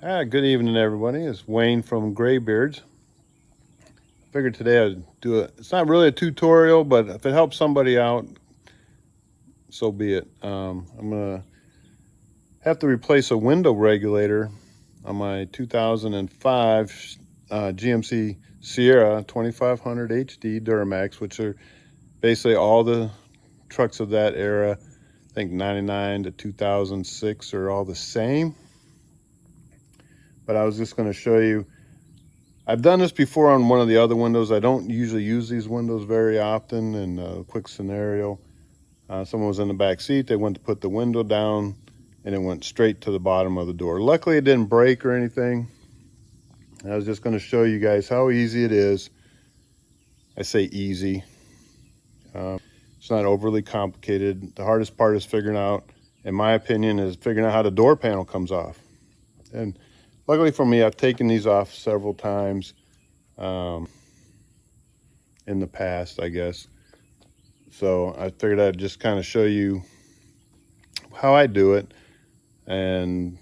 Good evening, everybody. It's Wayne from Graybeards. Figured today I'd do it. It's not really a tutorial, but if it helps somebody out, so be it. I'm gonna have to replace a window regulator on my 2005 GMC Sierra 2500 HD Duramax, which are basically all the trucks of that era. I think 99 to 2006 are all the same. But I was just going to show you. I've done this before on one of the other windows. I don't usually use these windows very often. In a quick scenario, someone was in the back seat. They went to put the window down and it went straight to the bottom of the door. Luckily it didn't break or anything. I was just going to show you guys how easy it is. I say easy. It's not overly complicated. The hardest part is figuring out, in my opinion, is figuring out how the door panel comes off. And luckily for me, I've taken these off several times in the past, I guess. So I figured I'd just kind of show you how I do it and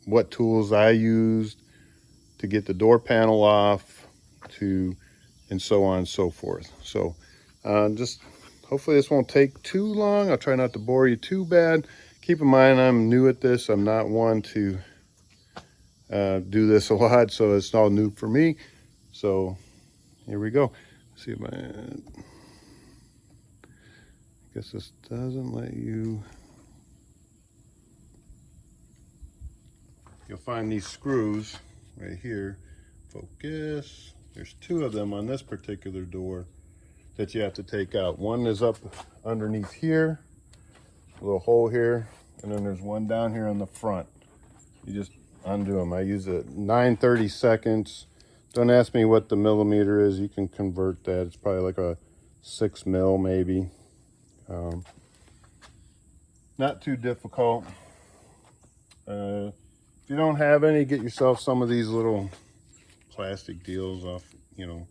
what tools I used to get the door panel off, and so on and so forth. So just hopefully this won't take too long. I'll try not to bore you too bad. Keep in mind, I'm new at this. I'm not one to do this a lot, so it's all new for me. So here we go. Let's see if I guess this doesn't let you. You'll find these screws right here. Focus. There's two of them on this particular door that you have to take out. One is up underneath here, a little hole here, and then there's one down here on the front. You just undo them. I use a 9/32. Don't ask me what the millimeter is. You can convert that. It's probably like a 6 mil maybe. Not too difficult. If you don't have any, get yourself some of these little plastic deals off, you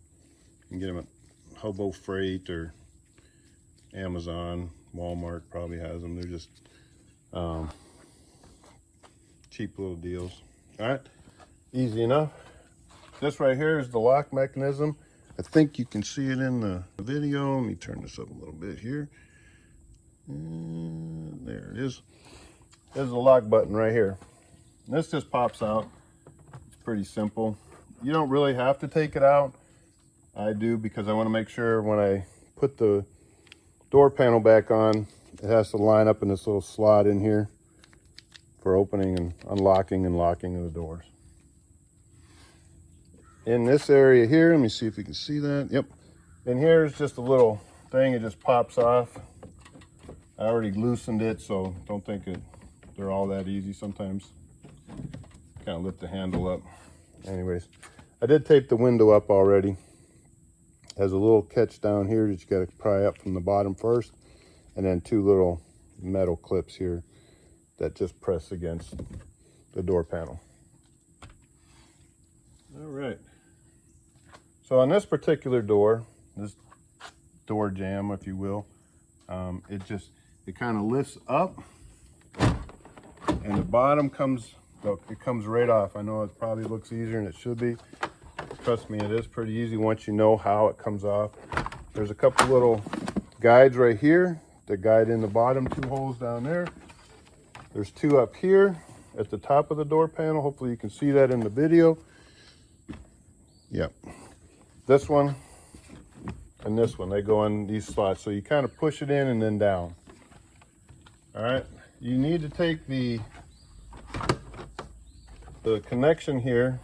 can get them at Hobo Freight or Amazon. Walmart probably has them. They're just cheap little deals. All right, easy enough. This right here is the lock mechanism. I think you can see it in the video. Let me turn this up a little bit here. And there it is. There's the lock button right here. And this just pops out. It's pretty simple. You don't really have to take it out. I do because I want to make sure when I put the door panel back on, it has to line up in this little slot in here for opening and unlocking and locking of the doors. In this area here, let me see if you can see that. Yep. And here's just a little thing. It just pops off. I already loosened it, so don't think they're all that easy. Sometimes kind of lift the handle up. Anyways, I did tape the window up already. Has a little catch down here that you got to pry up from the bottom first, and then two little metal clips here that just press against the door panel. All right. So on this particular door, this door jamb, if you will, it kind of lifts up, and the bottom comes right off. I know it probably looks easier than it should be. Trust me, it is pretty easy once you know how it comes off. There's a couple little guides right here that guide in the bottom, two holes down there. There's two up here at the top of the door panel. Hopefully you can see that in the video. Yep. This one and this one, they go in these slots. So you kind of push it in and then down. All right. You need to take the connection here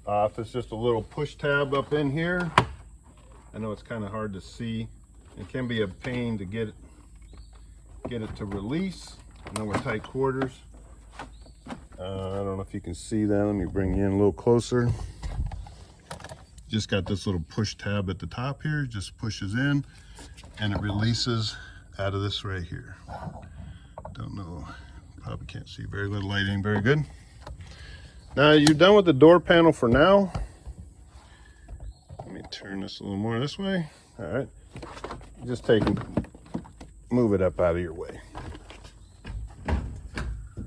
off. It's just a little push tab up in here. I know it's kind of hard to see. It can be a pain to get it to release. I know we're tight quarters. I don't know if you can see that. Let me bring you in a little closer. Just got this little push tab at the top here. It just pushes in and it releases out of this right here. Don't know, probably can't see very good lighting. Very good. Now you're done with the door panel for now. Let me turn this a little more this way. All right, just move it up out of your way.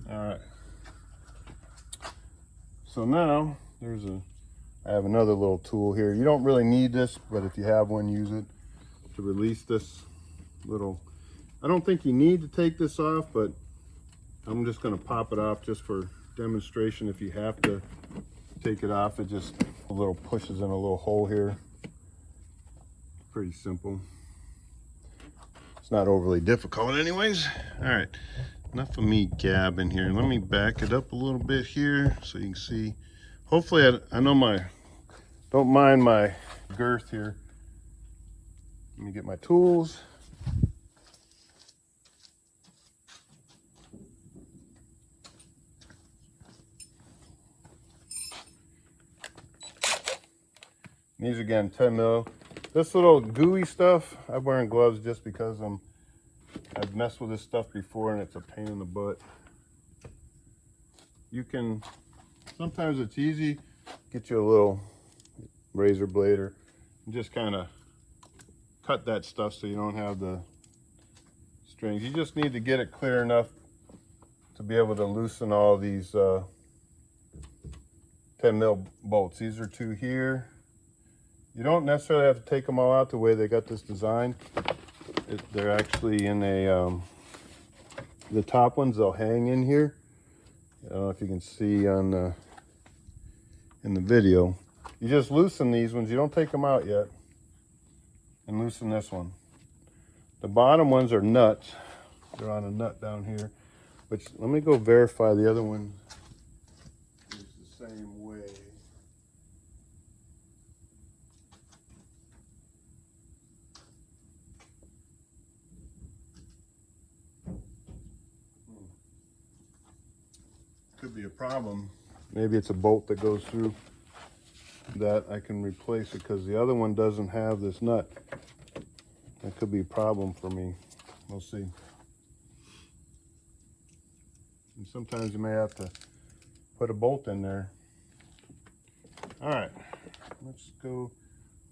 All right, So now I have another little tool here. You don't really need this, but if you have one, use it to release this little. I don't think you need to take this off, but I'm just going to pop it off just for demonstration. If you have to take it off, it just a little pushes in a little hole here. Pretty simple. It's not overly difficult anyways. All right, enough of me gabbing here. Let me back it up a little bit here so you can see. Hopefully I know don't mind my girth here. Let me get my tools. These again, 10 mil. This little gooey stuff, I'm wearing gloves just because I've messed with this stuff before and it's a pain in the butt. Sometimes it's easy, get you a little razor blade and just kind of cut that stuff so you don't have the strings. You just need to get it clear enough to be able to loosen all these 10 mil bolts. These are 2 here. You don't necessarily have to take them all out the way they got this designed. They're actually in the top ones, they'll hang in here. I don't know if you can see in the video. You just loosen these ones, you don't take them out yet. And loosen this one. The bottom ones are nuts. They're on a nut down here. Which, let me go verify the other one is the same way. Could be a problem. Maybe it's a bolt that goes through that. I can replace it because the other one doesn't have this nut. That could be a problem for me. We'll see. And sometimes you may have to put a bolt in there. All right, let's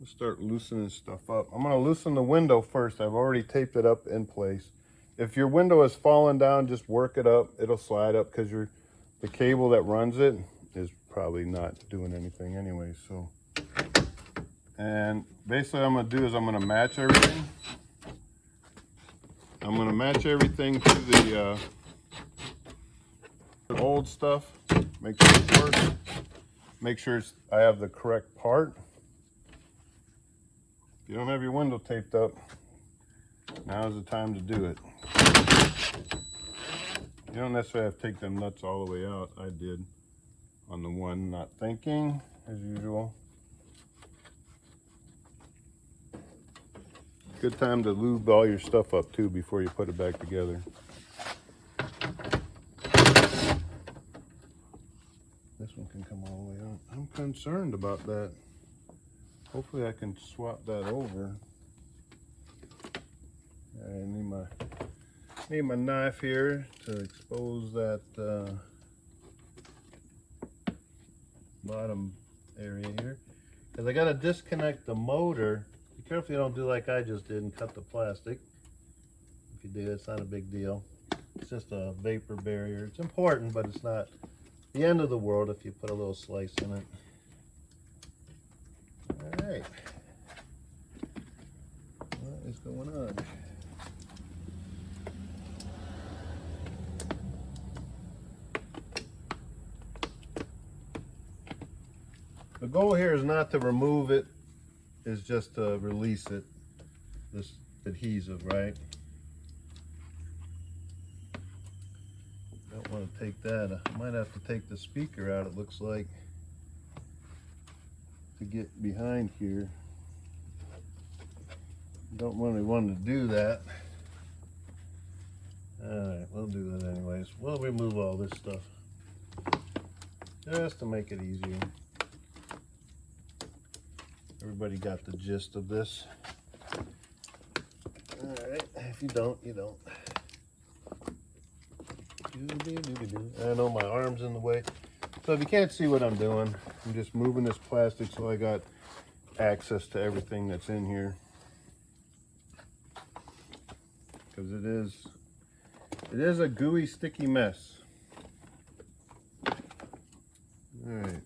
start loosening stuff up. I'm gonna loosen the window first. I've already taped it up in place. If your window is falling down, just work it up. It'll slide up because the cable that runs it is probably not doing anything anyway. So, and basically what I'm gonna do is I'm gonna match everything. I'm gonna match everything to the old stuff. Make sure it works. Make sure I have the correct part. If you don't have your window taped up, now's the time to do it. You don't necessarily have to take them nuts all the way out. I did on the one, not thinking, as usual. Good time to lube all your stuff up too before you put it back together. This one can come all the way out. I'm concerned about that. Hopefully I can swap that over. I need my knife here to expose that bottom area here. Because I got to disconnect the motor. Be careful you don't do like I just did and cut the plastic. If you do, it's not a big deal. It's just a vapor barrier. It's important, but it's not the end of the world if you put a little slice in it. All right. What is going on? The goal here is not to remove it, it's just to release it, this adhesive, right? Don't want to take that. I might have to take the speaker out, it looks like, to get behind here. Don't really want to do that. Alright, we'll do that anyways. We'll remove all this stuff just to make it easier. Everybody got the gist of this. Alright, if you don't, you don't. I know my arm's in the way. So if you can't see what I'm doing, I'm just moving this plastic so I got access to everything that's in here. Because it is a gooey, sticky mess. right.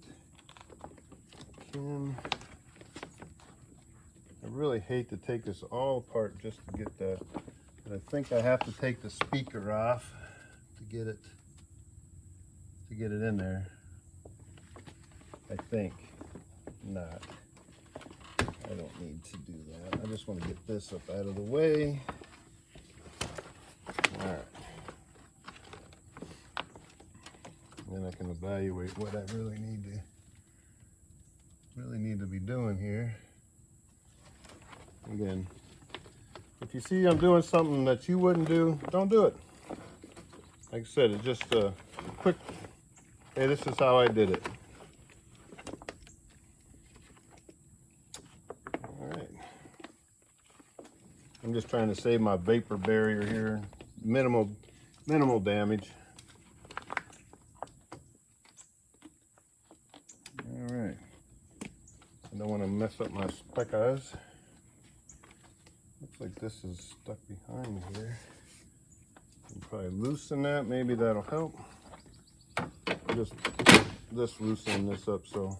I really hate to take this all apart just to get that, but I think I have to take the speaker off to get it in there. I think not. I don't need to do that. I just want to get this up out of the way. All right. Then I can evaluate what I really need to be doing here. Again, if you see I'm doing something that you wouldn't do, don't do it. Like I said, it's just a quick, hey, this is how I did it. All right. I'm just trying to save my vapor barrier here. Minimal damage. All right. I don't want to mess up my spec eyes. Looks like this is stuck behind here. I'll probably loosen that, maybe that'll help. Just loosen this up so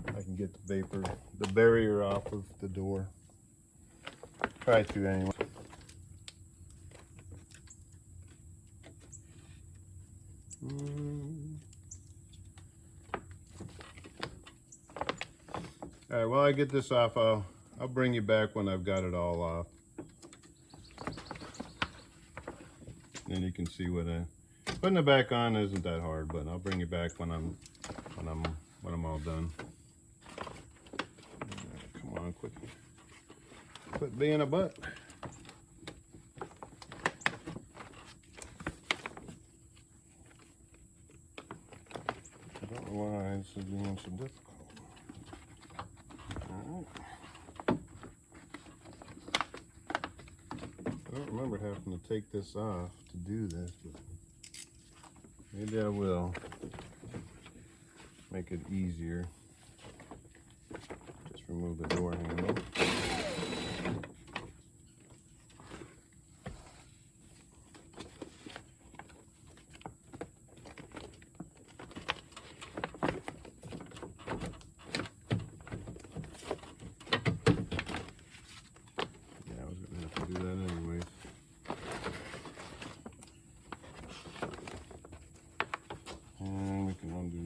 I can get the barrier off of the door. Try to anyway. All right, while I get this off, I'll bring you back when I've got it all off. Then you can see what putting it back on isn't that hard, but I'll bring you back when I'm all done. Come on, quit being a butt. I don't know why this is being so difficult. I don't remember having to take this off to do this, but maybe I will make it easier. Just remove the door handle.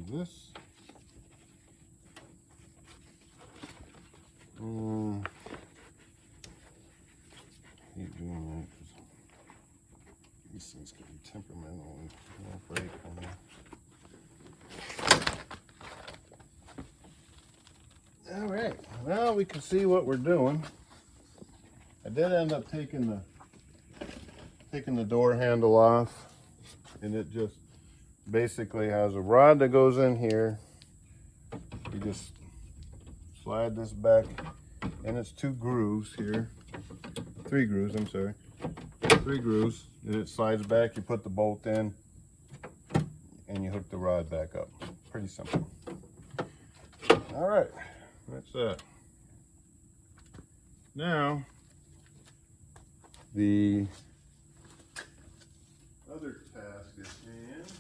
This. I hate doing that because these things can be temperamental and won't break on me. All right, now we can see what we're doing. I did end up taking the door handle off, and it just basically has a rod that goes in here. You just slide this back, and it's 2 grooves here. 3 grooves, I'm sorry. 3 grooves, and it slides back. You put the bolt in, and you hook the rod back up. Pretty simple. All right, that's that. Now, the other task at hand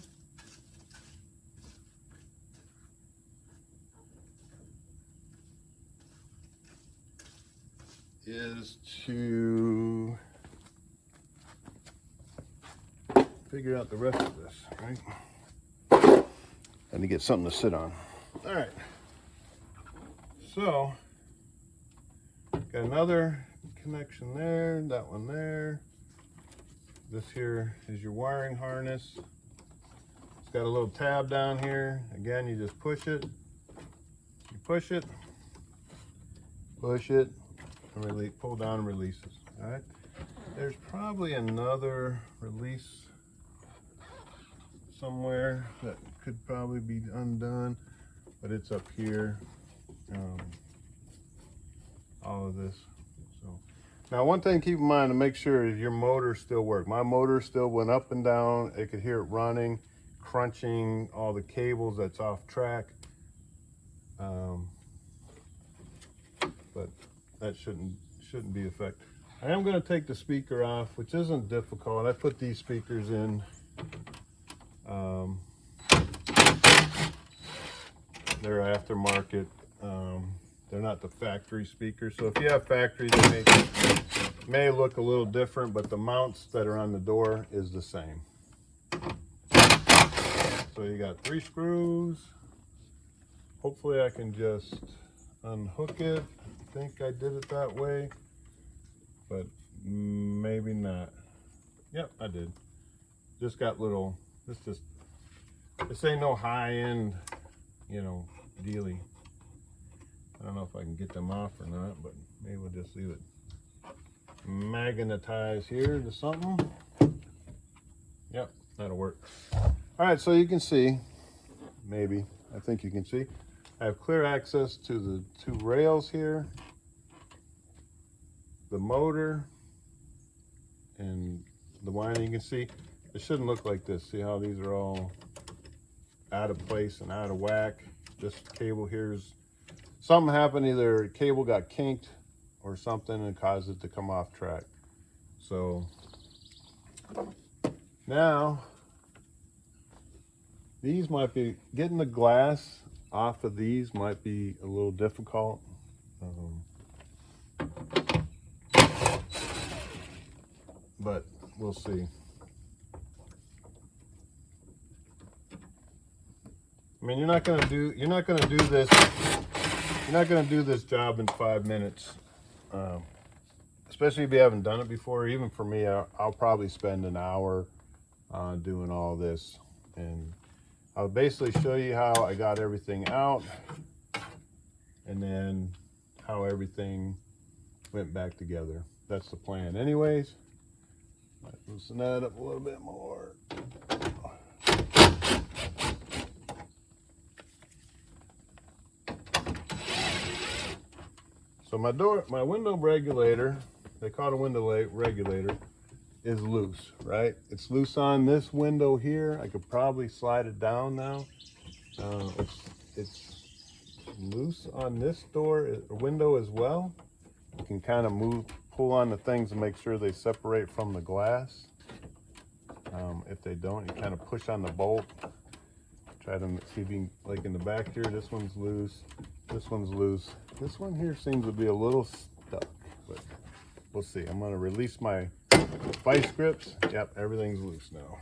is to figure out the rest of this, right? And to get something to sit on. All right. So, got another connection there, that one there. This here is your wiring harness. It's got a little tab down here. Again, you just push it. You push it, and release, pull down and releases. All right. There's probably another release somewhere that could probably be undone, but it's up here. All of this. So now, one thing to keep in mind to make sure is your motor still works. My motor still went up and down. It could hear it running, crunching all the cables that's off track. But that shouldn't be affected. I am going to take the speaker off, which isn't difficult. I put these speakers in They're aftermarket. They're not the factory speakers. So if you have factory, they may look a little different, but the mounts that are on the door is the same. So you got 3 screws. Hopefully I can just unhook it. I think I did it that way, but maybe not. Yep, I did. Just got little, this ain't no high-end, you know, dealy. I don't know if I can get them off or not, but maybe we'll just leave it magnetized here to something. Yep, that'll work. All right, so you can see, maybe, I think you can see, I have clear access to the 2 rails here, the motor, and the winding. You can see it shouldn't look like this. See how these are all out of place and out of whack? This cable here's, something happened, either the cable got kinked or something and caused it to come off track. So now these might be, getting the glass off of these might be a little difficult. But we'll see. I mean, you're not gonna do this job in 5 minutes. Especially if you haven't done it before. Even for me, I'll probably spend an hour doing all this, and I'll basically show you how I got everything out and then how everything went back together. That's the plan anyways. Let's loosen that up a little bit more. So my window regulator, they call it a window regulator, is loose, right? It's loose on this window here. I could probably slide it down now. It's loose on this window as well. You can kind of pull on the things and make sure they separate from the glass. If they don't, you kind of push on the bolt. Try to see if you can, like in the back here, this one's loose, this one's loose. This one here seems to be a little stuck, but we'll see. I'm gonna release my vice grips. Yep, everything's loose now.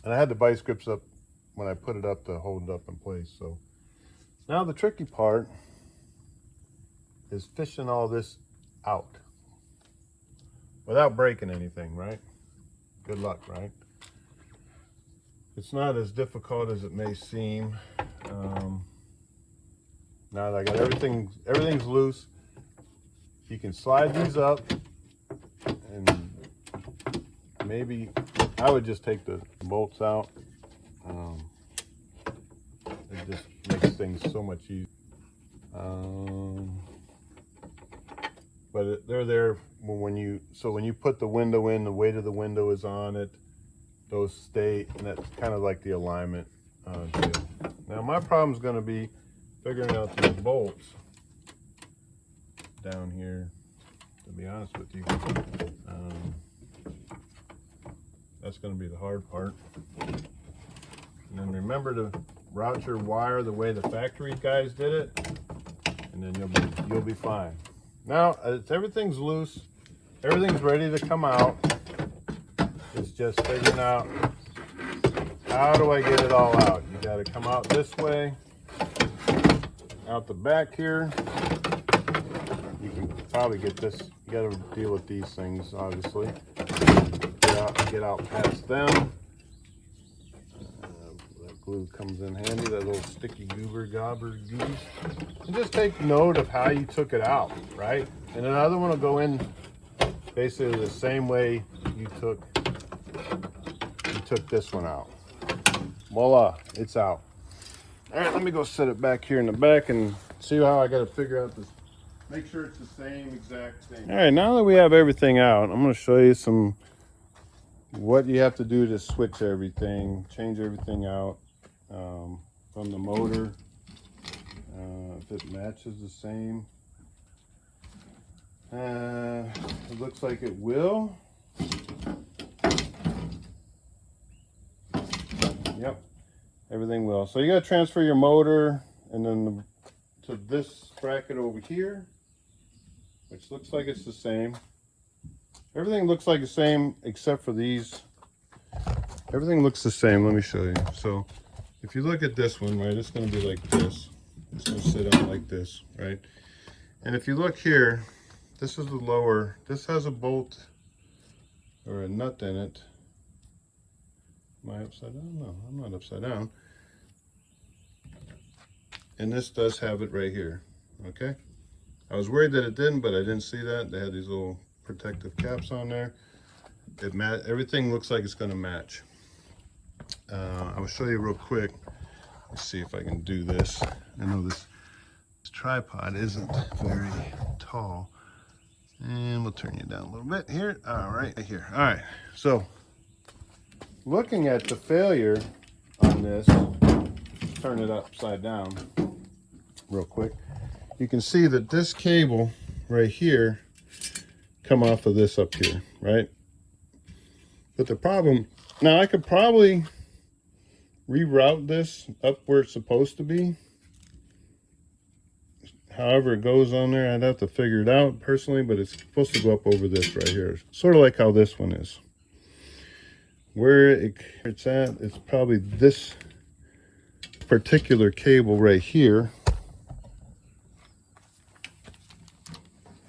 And I had the vice grips up when I put it up to hold it up in place. So now the tricky part is fishing all this out without breaking anything, right? Good luck, right? It's not as difficult as it may seem. Now that I got everything's loose, you can slide these up, and maybe I would just take the bolts out. It just makes things so much easier. But they're there when you put the window in, the weight of the window is on it. Those stay, and that's kind of like the alignment deal. Now my problem is going to be figuring out these bolts down here, to be honest with you. That's going to be the hard part. And then remember to route your wire the way the factory guys did it, and then you'll be fine. Now everything's loose, everything's ready to come out. It's just figuring out, how do I get it all out? You got to come out this way, out the back here. You can probably get this. You got to deal with these things, obviously. Get out past them. That glue comes in handy. That little sticky goober goose. And just take note of how you took it out, right? And another one will go in basically the same way you took this one out. Voila, it's out. All right, let me go set it back here in the back and see how I got to figure out this. Make sure it's the same exact thing. All right, now that we have everything out, I'm going to show you what you have to do to switch everything, change everything out from the motor. If it matches the same. It looks like it will. Yep, everything will. So you got to transfer your motor and then to this bracket over here, which looks like it's the same. Everything looks like the same except for these. Everything looks the same. Let me show you. So if you look at this one, right, it's going to be like this. It's going to sit on like this, right? And if you look here, this is the lower. This has a bolt or a nut in it. Am I upside down? No, I'm not upside down. And this does have it right here, okay? I was worried that it didn't, but I didn't see that. They had these little protective caps on there. Everything looks like it's going to match. I'll show you real quick. Let's see if I can do this. I know this tripod isn't very tall. And we'll turn you down a little bit here. All right, here. All right, so looking at the failure on this, turn it upside down real quick. You can see that this cable right here come off of this up here, right? But the problem, now I could probably reroute this up where it's supposed to be. However it goes on there, I'd have to figure it out personally, but it's supposed to go up over this right here. Sort of like how this one is. Where it's at, it's probably this particular cable right here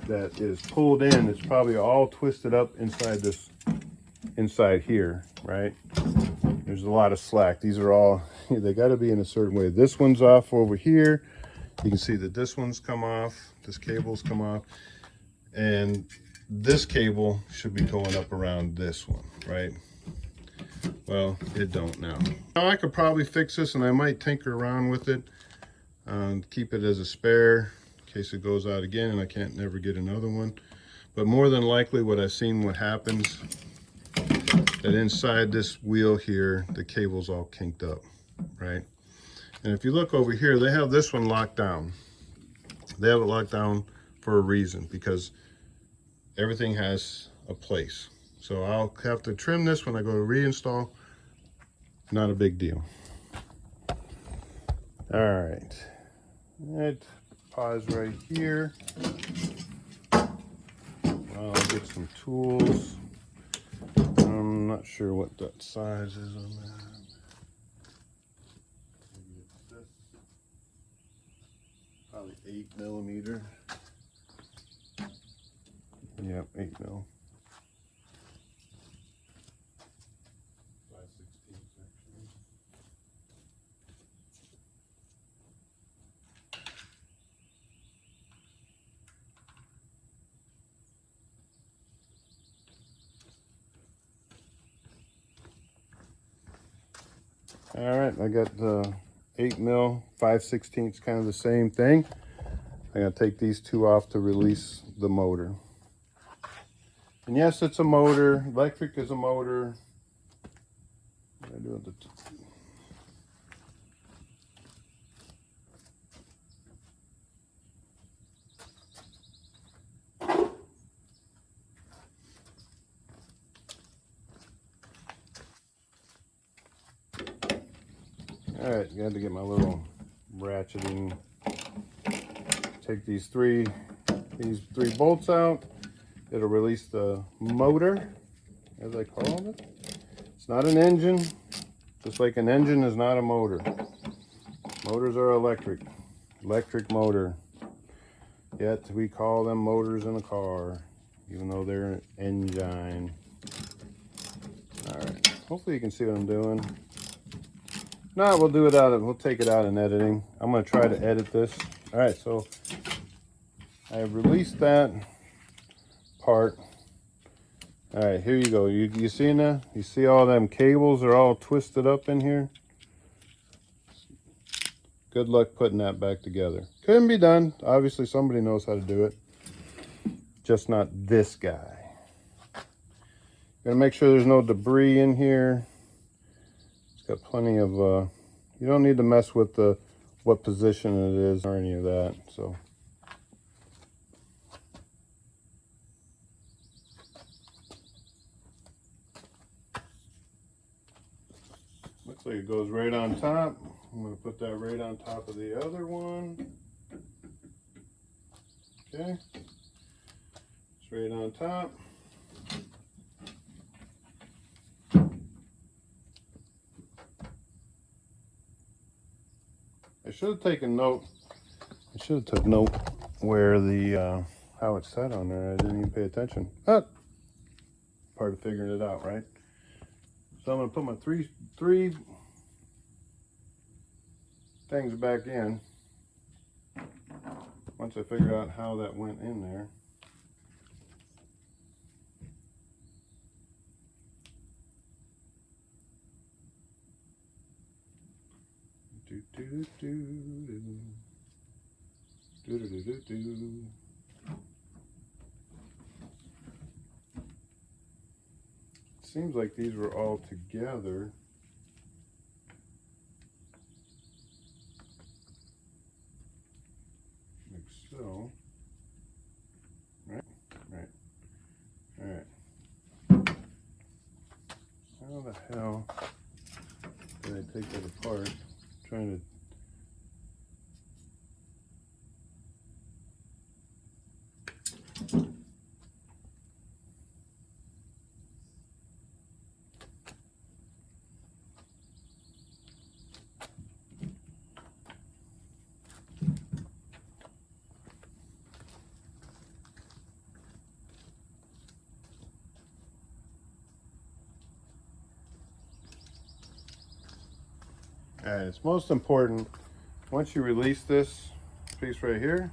that is pulled in. It's probably all twisted up inside here, right? There's a lot of slack. These are all, they got to be in a certain way. This one's off over here. You can see that this one's come off, this cable's come off, and this cable should be going up around this one, right? Well, it don't now. Now I could probably fix this, and I might tinker around with it, keep it as a spare in case it goes out again and I can't never get another one. But more than likely what I've seen what happens, that inside this wheel here, the cable's all kinked up, right? And if you look over here, they have this one locked down. They have it locked down for a reason, because everything has a place. So I'll have to trim this when I go to reinstall. Not a big deal. All right. Pause right here. I'll get some tools. I'm not sure what that size is on that. Probably 8mm. Yep, 8 mil. 5/16 actually. All right, I got the 8mm, 5/16, kind of the same thing. I'm gonna take these two off to release the motor. And yes, it's a motor. Electric is a motor. What do I do with the All right, got to get my little ratcheting. Take these three bolts out. It'll release the motor, as I call it. It's not an engine, just like an engine is not a motor. Motors are electric motor. Yet we call them motors in a car, even though they're an engine. All right, hopefully you can see what I'm doing. No, we'll take it out in editing. I'm gonna try to edit this. All right, so I have released that part. All right, here you go. You see that? You see all them cables are all twisted up in here? Good luck putting that back together. Couldn't be done. Obviously somebody knows how to do it. Just not this guy. Gotta make sure there's no debris in here. It's got plenty of, you don't need to mess with what position it is or any of that, so. Looks like it goes right on top. I'm going to put that right on top of the other one. Okay, it's right on top. I should have taken note. I should have took note where the how it's set on there. I didn't even pay attention. Ah, part of figuring it out, right? So I'm gonna put my three things back in once I figure out how that went in there. Do do do do do do do do do. Seems like these were all together. Like so. Right? Right. Alright. How the hell did I take that apart? I'm trying to Alright, it's most important once you release this piece right here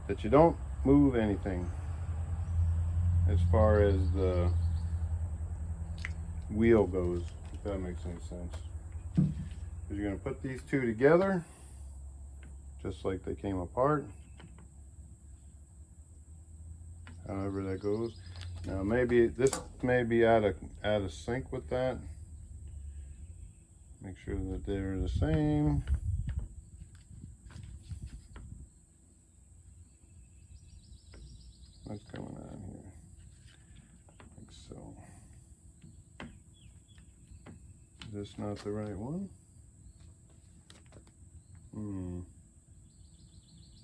that you don't move anything as far as the wheel goes, if that makes any sense. Because you're going to put these two together just like they came apart, however that goes. Now maybe this may be out of sync with that. Make sure that they're the same. What's going on here? Like so. Is this not the right one?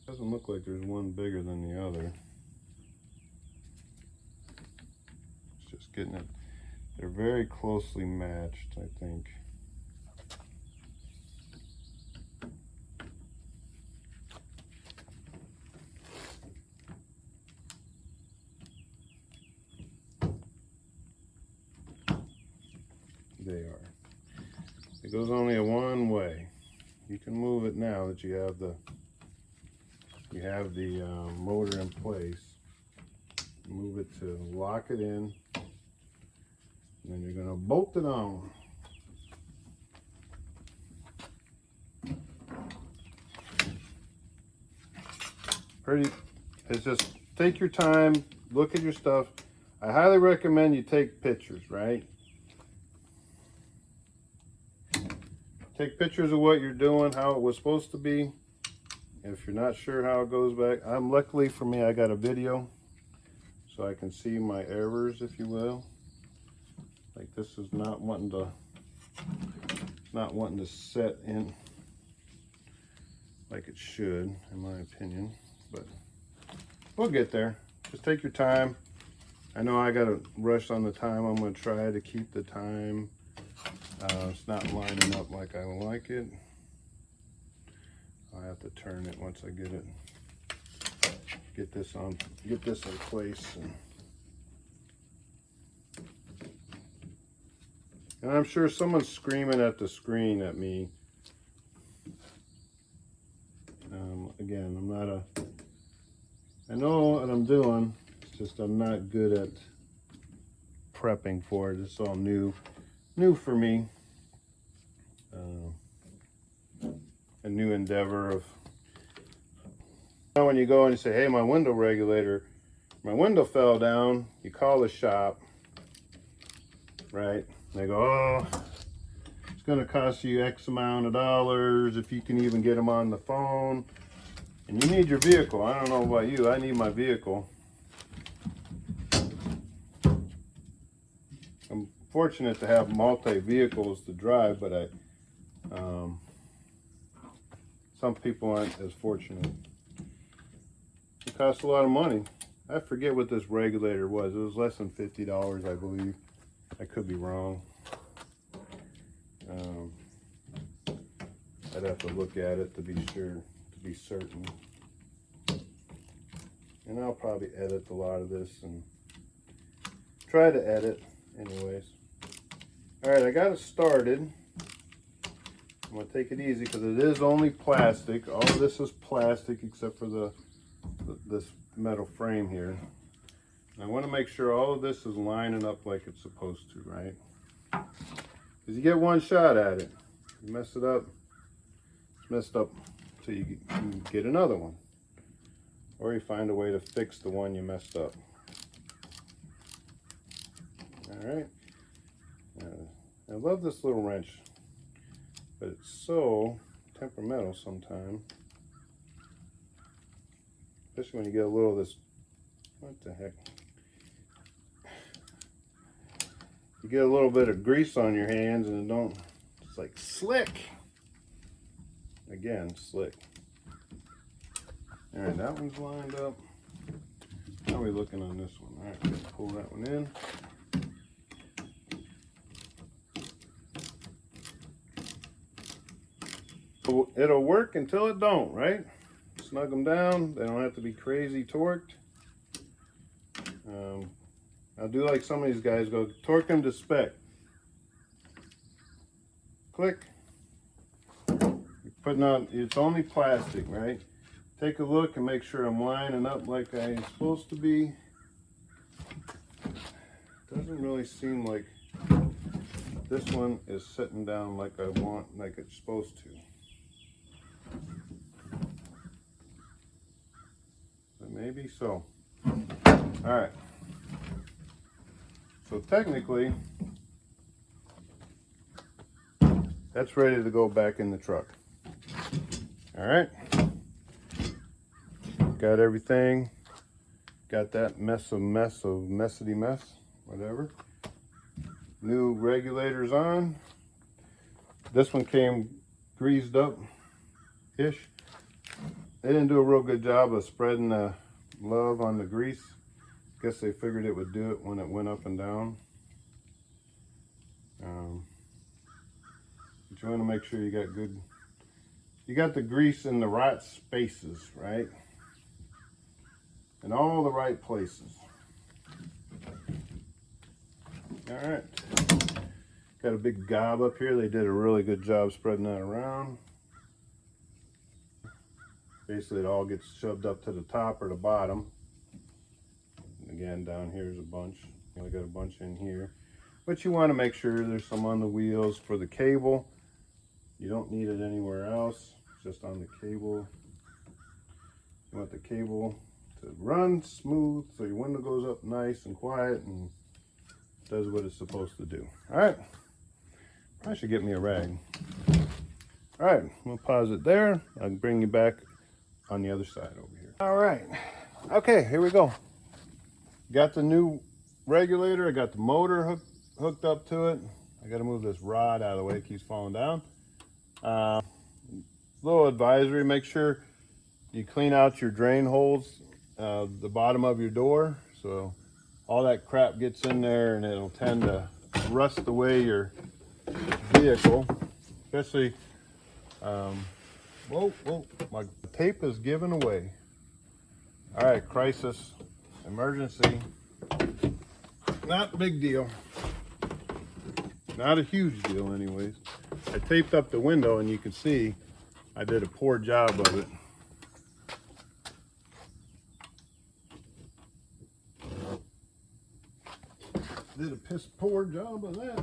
Doesn't look like there's one bigger than the other. It's just getting it. They're very closely matched, I think. They are. It goes only a one way. You can move it now that you have the motor in place. Move it to lock it in, and then you're going to bolt it on. Pretty. It's just take your time, look at your stuff. I highly recommend you take pictures, right? Take pictures of what you're doing, how it was supposed to be. If you're not sure how it goes back, luckily for me, I got a video so I can see my errors, if you will. Like this is not wanting to set in like it should, in my opinion, but we'll get there. Just take your time. I know I got to rush on the time. I'm going to try to keep the time. It's not lining up like I like it. I have to turn it once I get this in place. And I'm sure someone's screaming at the screen at me. Again, I know what I'm doing. It's just I'm not good at prepping for it. It's all new for me. A new endeavor of, when you go and you say, hey, my window window fell down, you call the shop, right? They go, oh, it's going to cost you X amount of dollars if you can even get them on the phone. And you need your vehicle. I don't know about you, I need my vehicle. fortunate to have multi-vehicles to drive, but some people aren't as fortunate. It costs a lot of money. I forget what this regulator was. It was less than $50, I believe. I could be wrong. I'd have to look at it to be sure, to be certain. And I'll probably edit a lot of this and try to edit anyways. All right, I got it started. I'm gonna take it easy because it is only plastic. All of this is plastic except for this metal frame here. And I want to make sure all of this is lining up like it's supposed to, right? Because you get one shot at it. You mess it up, it's messed up till you get another one. Or you find a way to fix the one you messed up. All right. I love this little wrench, but it's so temperamental sometimes. Especially when you get a little of this, what the heck? You get a little bit of grease on your hands and it's like slick. Again, slick. All right, that one's lined up. How are we looking on this one? All right, pull that one in. It'll work until it don't, right? Snug them down. They don't have to be crazy torqued. I'll do like some of these guys go, torque them to spec. Click. You're putting on, it's only plastic, right? Take a look and make sure I'm lining up like I'm supposed to be. Doesn't really seem like this one is sitting down like I want, like it's supposed to. But maybe so. All right. So technically, that's ready to go back in the truck. All right. Got everything. Got that messy mess, whatever. New regulators on. This one came greased up-ish. They didn't do a real good job of spreading the love on the grease. Guess they figured it would do it when it went up and down. But you want to make sure you got good, you got the grease in the right spaces, right? In all the right places. All right. Got a big gob up here. They did a really good job spreading that around. Basically, it all gets shoved up to the top or the bottom. Again, down here's a bunch. I got a bunch in here. But you want to make sure there's some on the wheels for the cable. You don't need it anywhere else, just on the cable. You want the cable to run smooth so your window goes up nice and quiet and does what it's supposed to do. All right, I should get me a rag. All right, we'll pause it there. I'll bring you back on the other side over here. All right, okay, here we go. Got the new regulator. I got the motor hooked up to it. I got to move this rod out of the way. It keeps falling down. Little advisory, make sure you clean out your drain holes, the bottom of your door, so all that crap gets in there and it'll tend to rust away your vehicle, especially, whoa, my tape is giving away. All right, crisis, emergency, not a big deal. Not a huge deal anyways. I taped up the window and you can see I did a poor job of it. Did a piss poor job of that.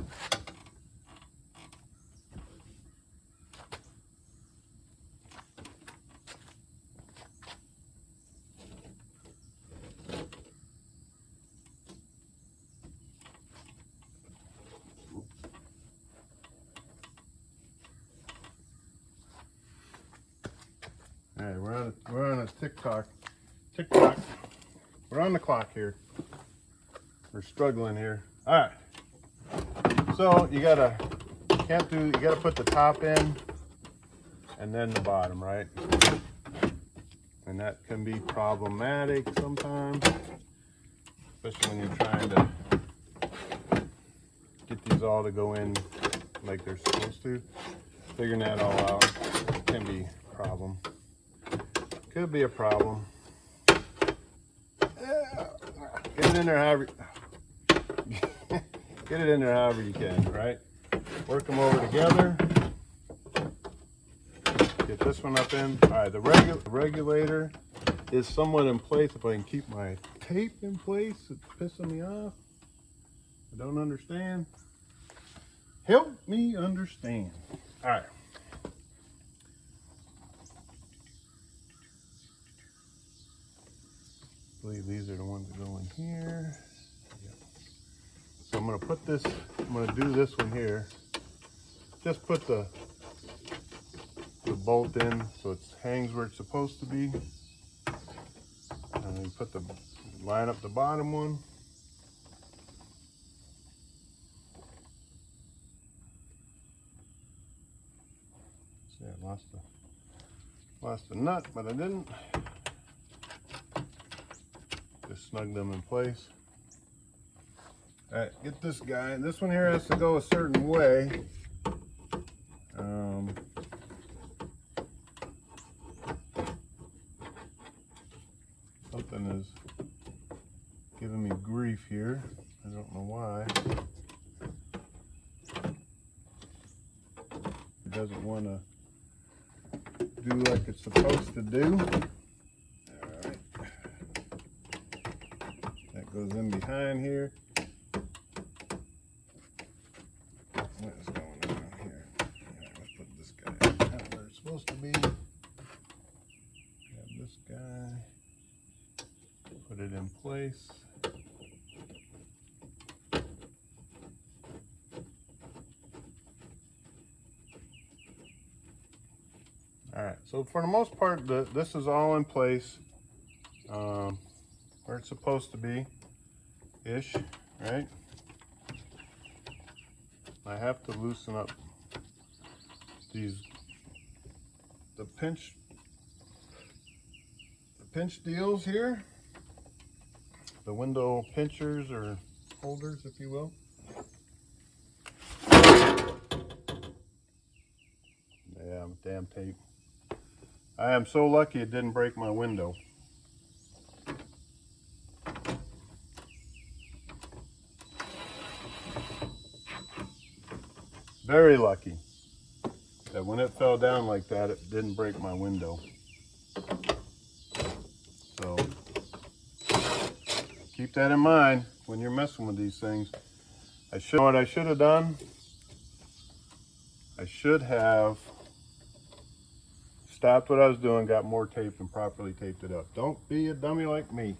All right, we're on a tick-tock. We're on the clock here. We're struggling here. All right. So you gotta put the top in and then the bottom, right? And that can be problematic sometimes, especially when you're trying to get these all to go in like they're supposed to. Figuring that all out can be a problem. Could be a problem. Get it in there however get it in there however you can, right? Work them over together. Get this one up in. All right, the regulator is somewhat in place. If I can keep my tape in place, it's pissing me off. I don't understand. Help me understand. All right. I believe these are the ones that go in here. Yep. So I'm gonna put this, I'm gonna do this one here. Just put the bolt in so it hangs where it's supposed to be. And then line up the bottom one. See, I lost the nut, but I didn't. Just snug them in place. All right, get this guy. This one here has to go a certain way. Something is giving me grief here. I don't know why. It doesn't want to do like it's supposed to do. All right. That goes in behind here. What is going on here? Yeah, let's put this guy out where it's supposed to be. Have this guy. Put it in place. All right, so for the most part, this is all in place where it's supposed to be, ish, right? I have to loosen up the pinch deals here. The window pinchers or holders, if you will. Yeah, damn tape. I am so lucky it didn't break my window. Very lucky that when it fell down like that, it didn't break my window. So keep that in mind when you're messing with these things. What I should have done, I should have stopped what I was doing, got more tape, and properly taped it up. Don't be a dummy like me.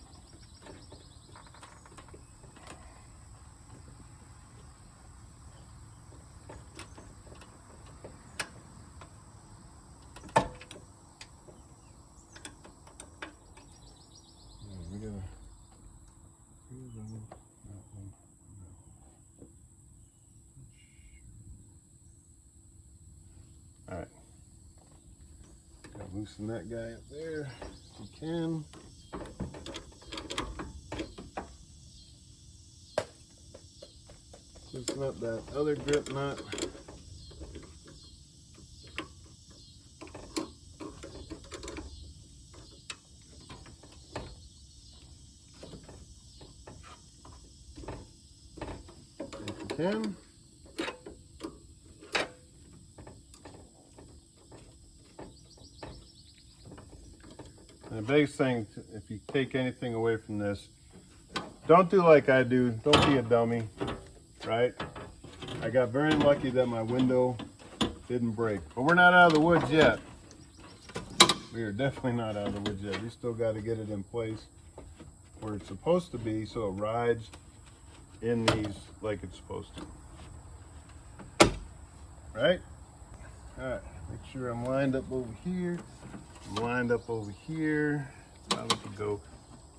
All right, gotta loosen that guy up there if you can. Loosen up that other grip nut. If you can. And the biggest thing, if you take anything away from this, don't do like I do. Don't be a dummy, right? I got very lucky that my window didn't break. But we're not out of the woods yet. We are definitely not out of the woods yet. We still got to get it in place where it's supposed to be so it rides in these like it's supposed to. Right? All right, make sure I'm lined up over here. I'm lined up over here. Probably could go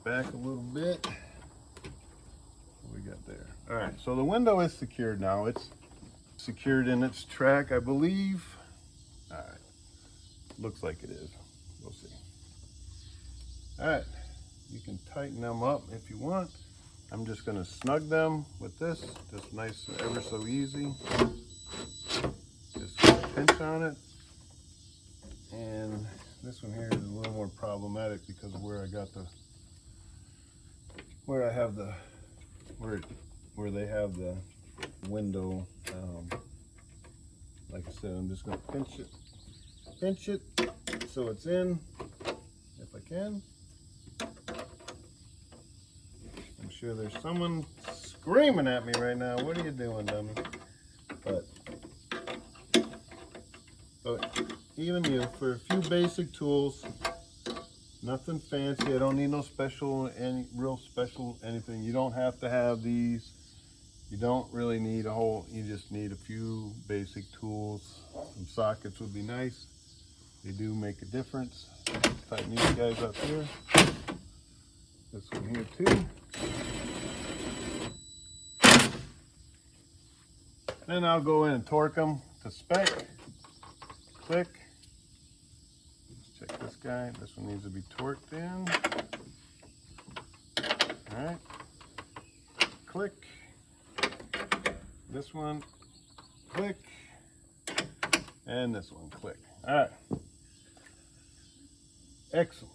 back a little bit. What we got there? All right, so the window is secured now. secured in its track, I believe. All right, looks like it is. We'll see. All right, you can tighten them up if you want. I'm just gonna snug them with this, just nice, ever so easy. Just pinch on it. And this one here is a little more problematic because of where I got the, where they have the window. Like I said, I'm just gonna pinch it so it's in, if I can. I'm sure there's someone screaming at me right now. What are you doing, dummy? But even you, for a few basic tools, nothing fancy. I don't need no special, real special anything. You don't have to have these. You don't really need a whole, you just need a few basic tools. Some sockets would be nice. They do make a difference. Tighten these guys up here. This one here too. Then I'll go in and torque them to spec. Click. Let's check this guy. This one needs to be torqued in. All right. Click. This one, click. And this one, click. All right. Excellent.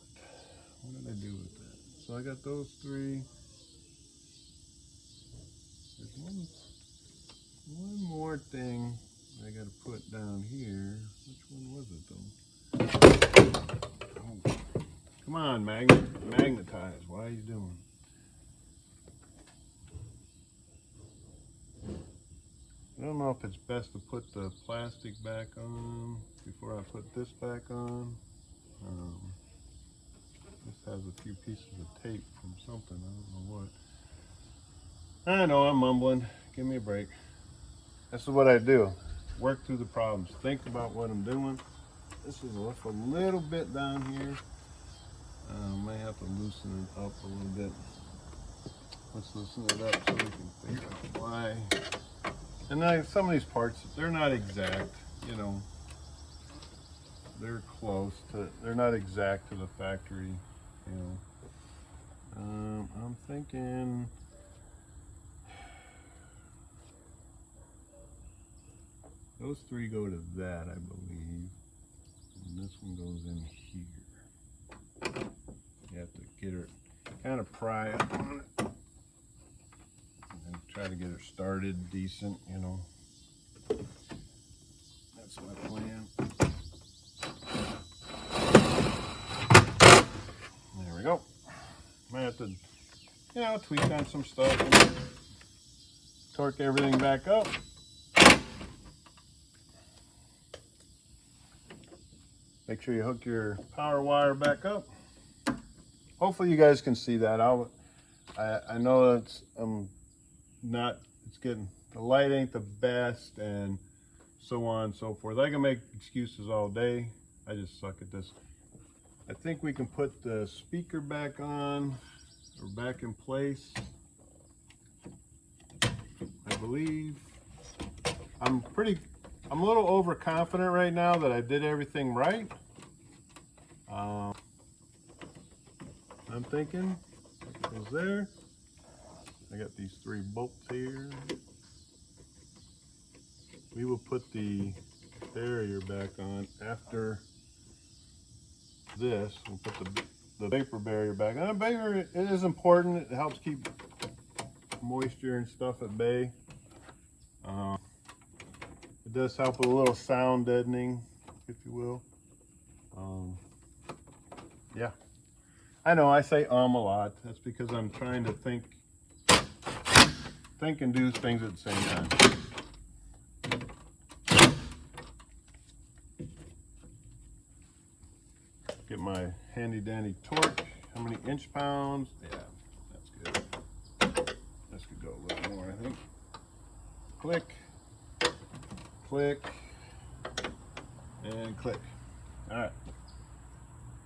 What did I do with that? So I got those three. There's one more thing I got to put down here. Which one was it though? Oh. Come on, magnetize. Why are you doing? I don't know if it's best to put the plastic back on before I put this back on. This has a few pieces of tape from something, I don't know what. I know I'm mumbling, give me a break. This is what I do, work through the problems, think about what I'm doing. This is a little bit down here. Might have to loosen it up a little bit. Let's loosen it up so we can figure out why. And some of these parts, they're not exact, you know. They're close to, they're not exact to the factory, you know. I'm thinking, those three go to that, I believe. And this one goes in here. You have to get her, kind of pry up on it. And try to get her started decent, you know. That's my plan. There we go. Might have to, you know, tweak on some stuff and torque everything back up. Make sure you hook your power wire back up. Hopefully you guys can see that. I know it's it's getting, the light ain't the best and so on and so forth. I can make excuses all day. I just suck at this. I think we can put the speaker back on or back in place. I believe. I'm a little overconfident right now that I did everything right. I'm thinking it was there. I got these three bolts here. We will put the barrier back on after this. We'll put the vapor barrier back on. Barrier, it is important. It helps keep moisture and stuff at bay. It does help with a little sound deadening, if you will. Yeah. I know I say a lot. That's because I'm trying to think and do things at the same time. Get my handy dandy torque. How many inch pounds? Yeah, that's good. This could go a little more, I think. Click, click, and click. All right.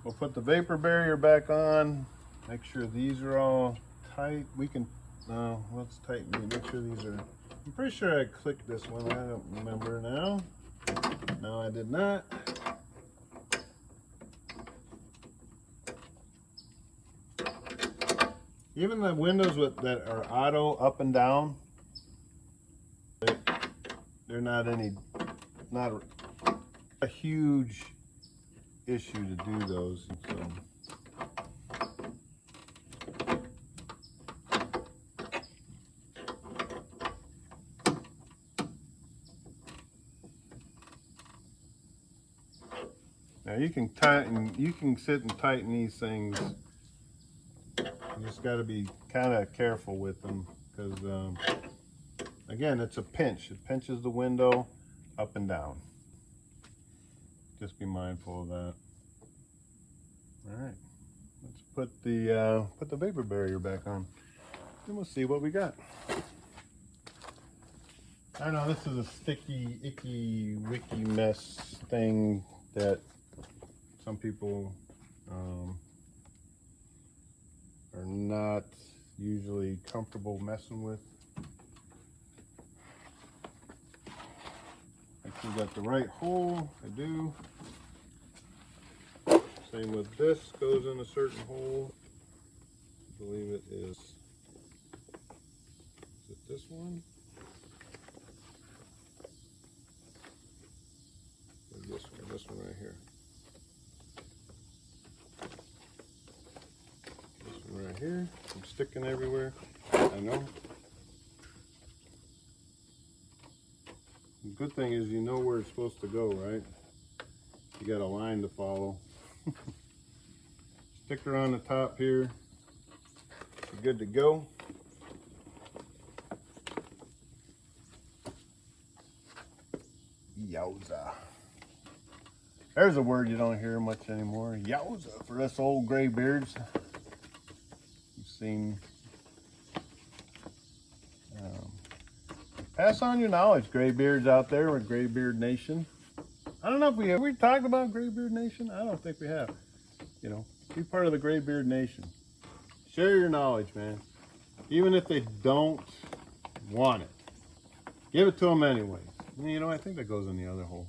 We'll put the vapor barrier back on. Make sure these are all tight. We can, let's tighten these. Make sure these are I'm pretty sure I clicked this one. I don't remember now. No, I did not. Even the windows that are auto up and down, they're not a huge issue to do those. So. Now you can sit and tighten these things. You just got to be kind of careful with them because, again, it's a pinch. It pinches the window up and down. Just be mindful of that. All right, let's put the vapor barrier back on, and we'll see what we got. I know this is a sticky, icky, wicky mess thing that some people are not usually comfortable messing with. I think we got the right hole. I do. Same with this, goes in a certain hole. I believe it is. Is it this one? Or this one right here. Right here, I'm sticking everywhere. I know. The good thing is you know where it's supposed to go, right? You got a line to follow. Sticker on the top here. You're good to go. Yowza. There's a word you don't hear much anymore. Yowza for us old gray beards. Seen. Pass on your knowledge, graybeards out there with Graybeard Nation. I don't know if we talked about Graybeard Nation. I don't think we have. You know, be part of the Graybeard Nation. Share your knowledge, man. Even if they don't want it, give it to them anyways. You know, I think that goes in the other hole.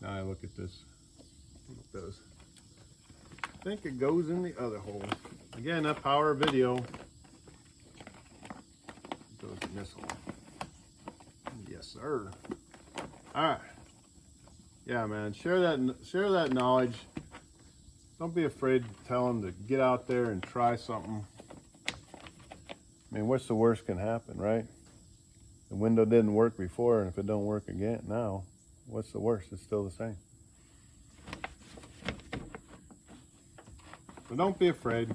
Now I look at this. I think it does. I think it goes in the other hole. Again, that power video goes in this hole. Yes, sir. All right. Yeah, man. Share that knowledge. Don't be afraid to tell them to get out there and try something. I mean, what's the worst can happen, right? The window didn't work before, and if it don't work again now, what's the worst? It's still the same. So don't be afraid.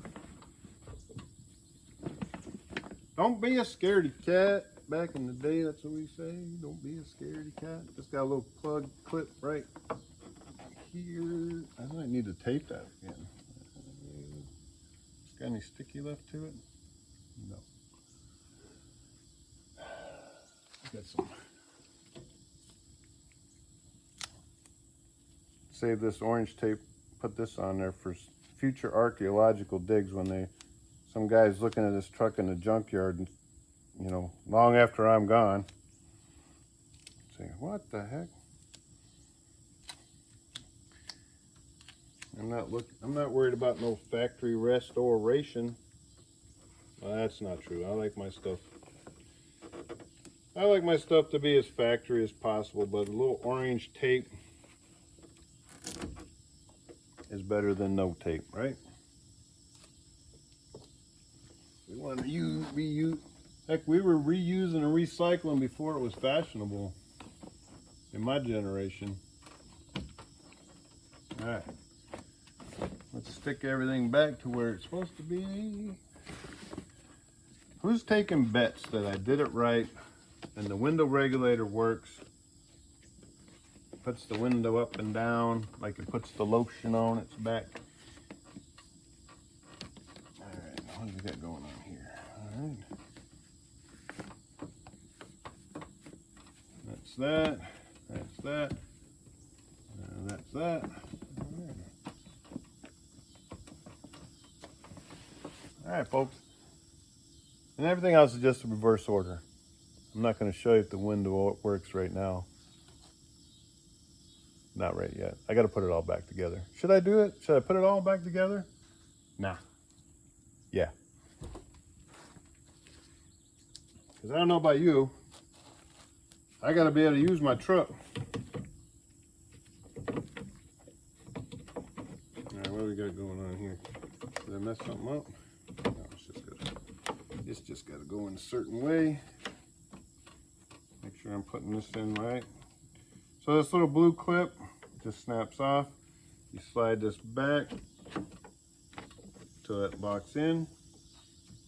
Don't be a scaredy cat. Back in the day, that's what we say. Don't be a scaredy cat. Just got a little plug clip right here. I might need to tape that again. Got any sticky left to it? No. Got some. Save this orange tape. Put this on there for future archaeological digs when some guy's looking at this truck in the junkyard, and, you know, long after I'm gone. Say, what the heck? I'm not worried about no factory restoration. Well, that's not true. I like my stuff to be as factory as possible, but a little orange tape is better than no tape, right? We want to reuse. Heck, we were reusing and recycling before it was fashionable in my generation. All right, let's stick everything back to where it's supposed to be. Who's taking bets that I did it right and the window regulator works? Puts the window up and down like it puts the lotion on its back. All right, what do we got going on here? All right. That's that. That's that. That's that. All right, folks. And everything else is just a reverse order. I'm not going to show you if the window works right now. Not right yet. I got to put it all back together. Should I do it? Should I put it all back together? Nah. Yeah. Because I don't know about you, I got to be able to use my truck. All right, what do we got going on here? Did I mess something up? No, it's just got to go in a certain way. Make sure I'm putting this in right. So this little blue clip just snaps off. You slide this back till that locks in.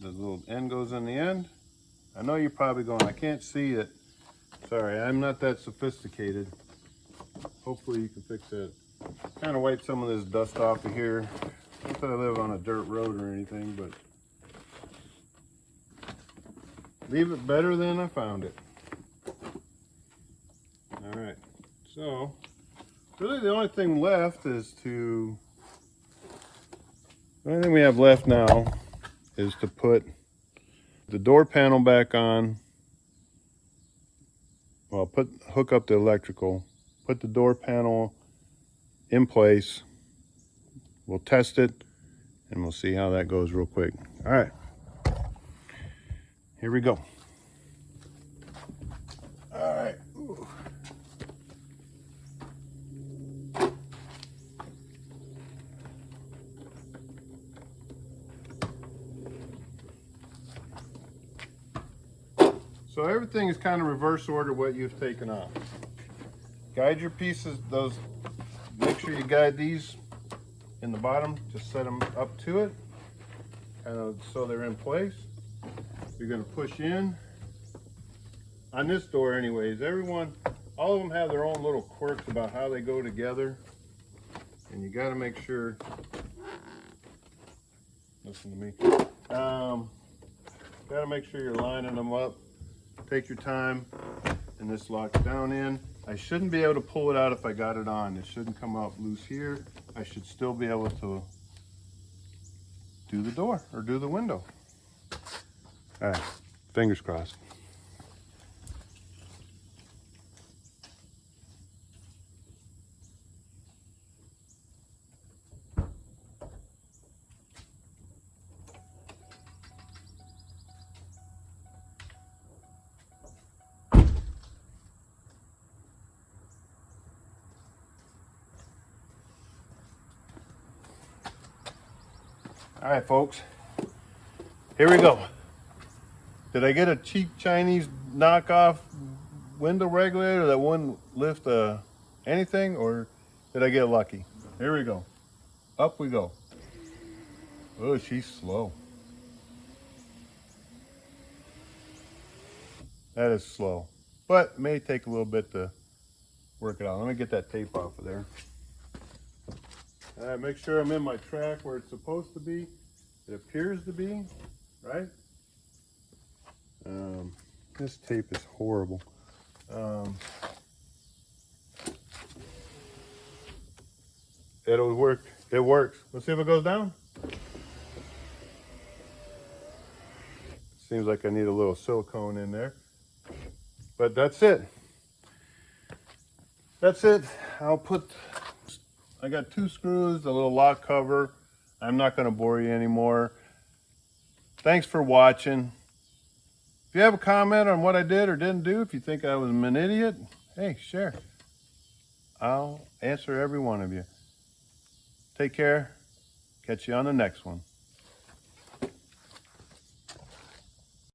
The little end goes in the end. I know you're probably going, I can't see it. Sorry, I'm not that sophisticated. Hopefully you can fix that. Kind of wipe some of this dust off of here. Not that I live on a dirt road or anything, but leave it better than I found it. All right, so really the only thing left is the only thing we have left now is to put the door panel back on. Well, hook up the electrical, put the door panel in place. We'll test it and we'll see how that goes real quick. All right, here we go. All right. Ooh. So everything is kind of reverse order what you've taken off. Guide your pieces, make sure you guide these in the bottom, just set them up to it, kind of so they're in place. You're gonna push in. On this door anyways, all of them have their own little quirks about how they go together. And you gotta make sure, listen to me, gotta make sure you're lining them up. Take your time, and this locks down in. I shouldn't be able to pull it out if I got it on. It shouldn't come out loose here. I should still be able to do the door or do the window. All right, fingers crossed. All right, folks, here we go. Did I get a cheap Chinese knockoff window regulator that wouldn't lift anything, or did I get lucky? Here we go. Up we go. Oh, she's slow. That is slow, but it may take a little bit to work it out. Let me get that tape off of there. All right, make sure I'm in my track where it's supposed to be. It appears to be, right? This tape is horrible. It'll work. It works. Let's see if it goes down. Seems like I need a little silicone in there. But that's it. That's it. I got 2 screws, a little lock cover. I'm not going to bore you anymore. Thanks for watching. If you have a comment on what I did or didn't do, if you think I was an idiot, hey, share. I'll answer every one of you. Take care. Catch you on the next one.